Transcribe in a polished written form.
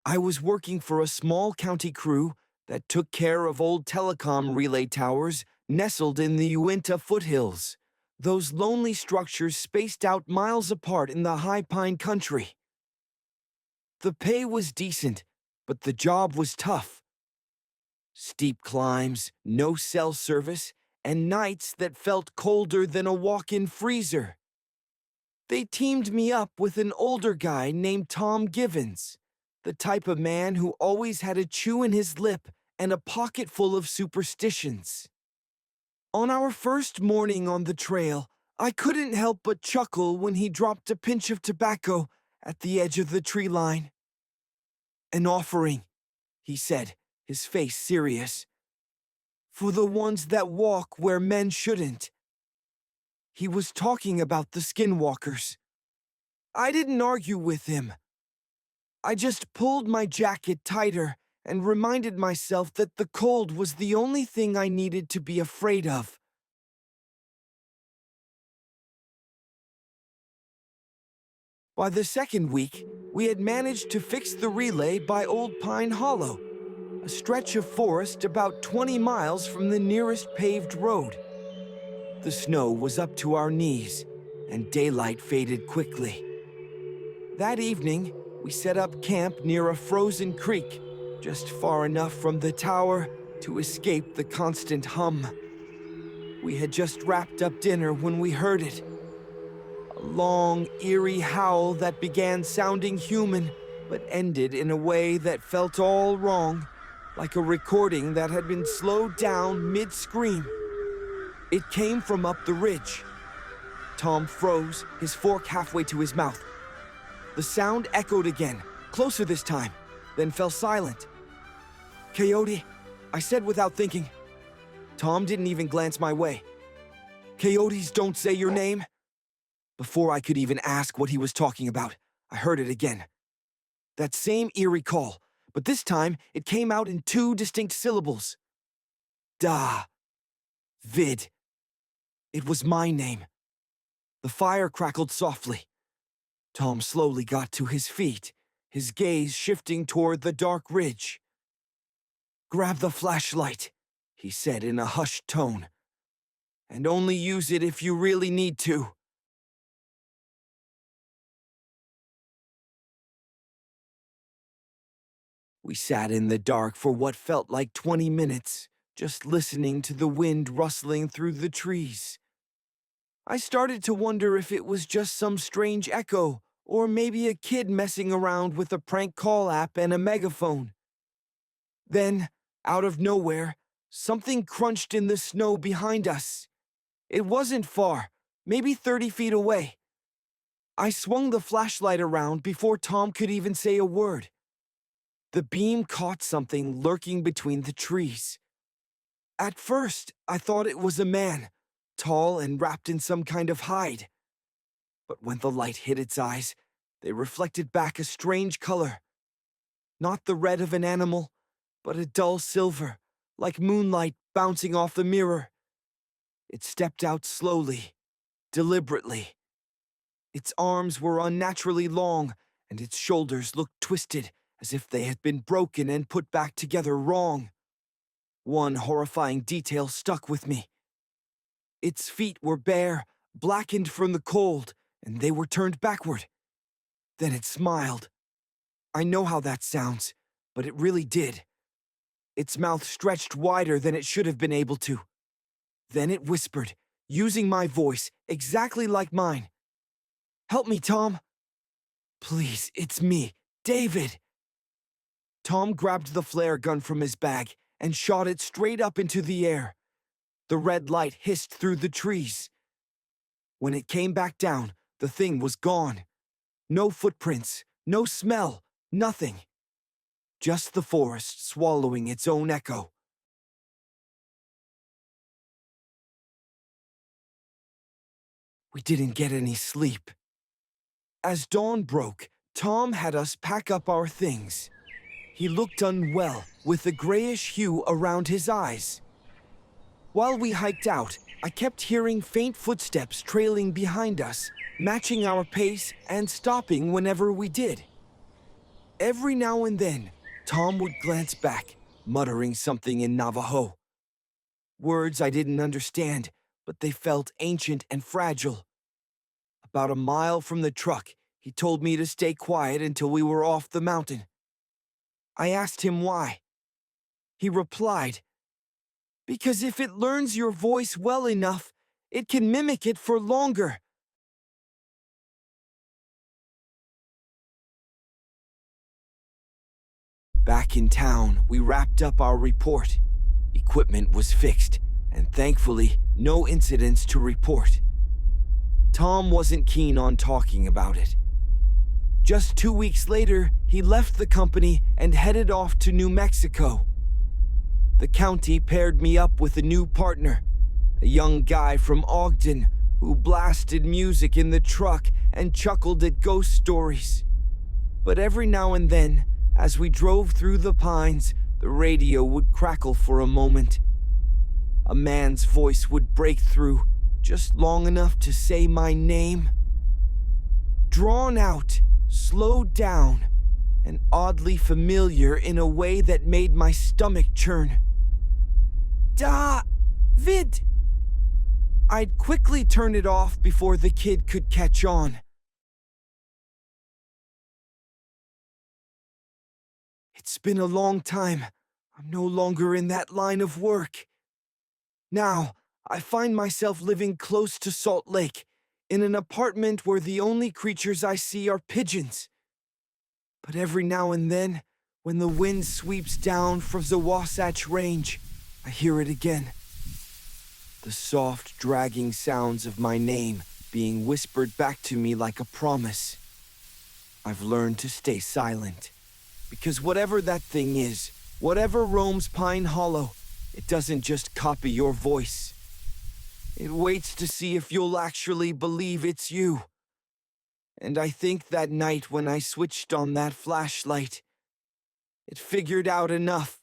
I was working for a small county crew that took care of old telecom relay towers nestled in the Uinta foothills, those lonely structures spaced out miles apart in the high pine country. The pay was decent, but the job was tough. Steep climbs, no cell service, and nights that felt colder than a walk-in freezer. They teamed me up with an older guy named Tom Givens, the type of man who always had a chew in his lip and a pocket full of superstitions. On our first morning on the trail, I couldn't help but chuckle when he dropped a pinch of tobacco at the edge of the tree line. "An offering," he said, his face serious, "for the ones that walk where men shouldn't." He was talking about the Skinwalkers. I didn't argue with him. I just pulled my jacket tighter and reminded myself that the cold was the only thing I needed to be afraid of. By the second week, we had managed to fix the relay by Old Pine Hollow, a stretch of forest about 20 miles from the nearest paved road. The snow was up to our knees, and daylight faded quickly. That evening, we set up camp near a frozen creek, just far enough from the tower to escape the constant hum. We had just wrapped up dinner when we heard it. A long, eerie howl that began sounding human, but ended in a way that felt all wrong, like a recording that had been slowed down mid-scream. It came from up the ridge. Tom froze, his fork halfway to his mouth. The sound echoed again, closer this time, then fell silent. "Coyote," I said without thinking. Tom didn't even glance my way. "Coyotes don't say your name." Before I could even ask what he was talking about, I heard it again. That same eerie call, but this time it came out in two distinct syllables. Da. Vid. It was my name. The fire crackled softly. Tom slowly got to his feet, his gaze shifting toward the dark ridge. "Grab the flashlight," he said in a hushed tone, "and only use it if you really need to." We sat in the dark for what felt like 20 minutes, just listening to the wind rustling through the trees. I started to wonder if it was just some strange echo, or maybe a kid messing around with a prank call app and a megaphone. Then, out of nowhere, something crunched in the snow behind us. It wasn't far, maybe 30 feet away. I swung the flashlight around before Tom could even say a word. The beam caught something lurking between the trees. At first, I thought it was a man, tall and wrapped in some kind of hide. But when the light hit its eyes, they reflected back a strange color. Not the red of an animal, but a dull silver, like moonlight bouncing off the mirror. It stepped out slowly, deliberately. Its arms were unnaturally long, and its shoulders looked twisted, as if they had been broken and put back together wrong. One horrifying detail stuck with me. Its feet were bare, blackened from the cold, and they were turned backward. Then it smiled. I know how that sounds, but it really did. Its mouth stretched wider than it should have been able to. Then it whispered, using my voice, exactly like mine. "Help me, Tom." "Please, it's me, David." Tom grabbed the flare gun from his bag and shot it straight up into the air. The red light hissed through the trees. When it came back down, the thing was gone. No footprints, no smell, nothing. Just the forest swallowing its own echo. We didn't get any sleep. As dawn broke, Tom had us pack up our things. He looked unwell, with a grayish hue around his eyes. While we hiked out, I kept hearing faint footsteps trailing behind us, matching our pace and stopping whenever we did. Every now and then, Tom would glance back, muttering something in Navajo. Words I didn't understand, but they felt ancient and fragile. About a mile from the truck, he told me to stay quiet until we were off the mountain. I asked him why. He replied, "Because if it learns your voice well enough, it can mimic it for longer." Back in town, we wrapped up our report. Equipment was fixed, and thankfully, no incidents to report. Tom wasn't keen on talking about it. Just 2 weeks later, he left the company and headed off to New Mexico. The county paired me up with a new partner, a young guy from Ogden who blasted music in the truck and chuckled at ghost stories. But every now and then, as we drove through the pines, the radio would crackle for a moment. A man's voice would break through, just long enough to say my name. Drawn out, slowed down, and oddly familiar in a way that made my stomach churn. David! I'd quickly turn it off before the kid could catch on. It's been a long time. I'm no longer in that line of work. Now, I find myself living close to Salt Lake, in an apartment where the only creatures I see are pigeons. But every now and then, when the wind sweeps down from the Wasatch Range, I hear it again. The soft, dragging sounds of my name being whispered back to me like a promise. I've learned to stay silent, because whatever that thing is, whatever roams Pine Hollow, it doesn't just copy your voice. It waits to see if you'll actually believe it's you. And I think that night when I switched on that flashlight, it figured out enough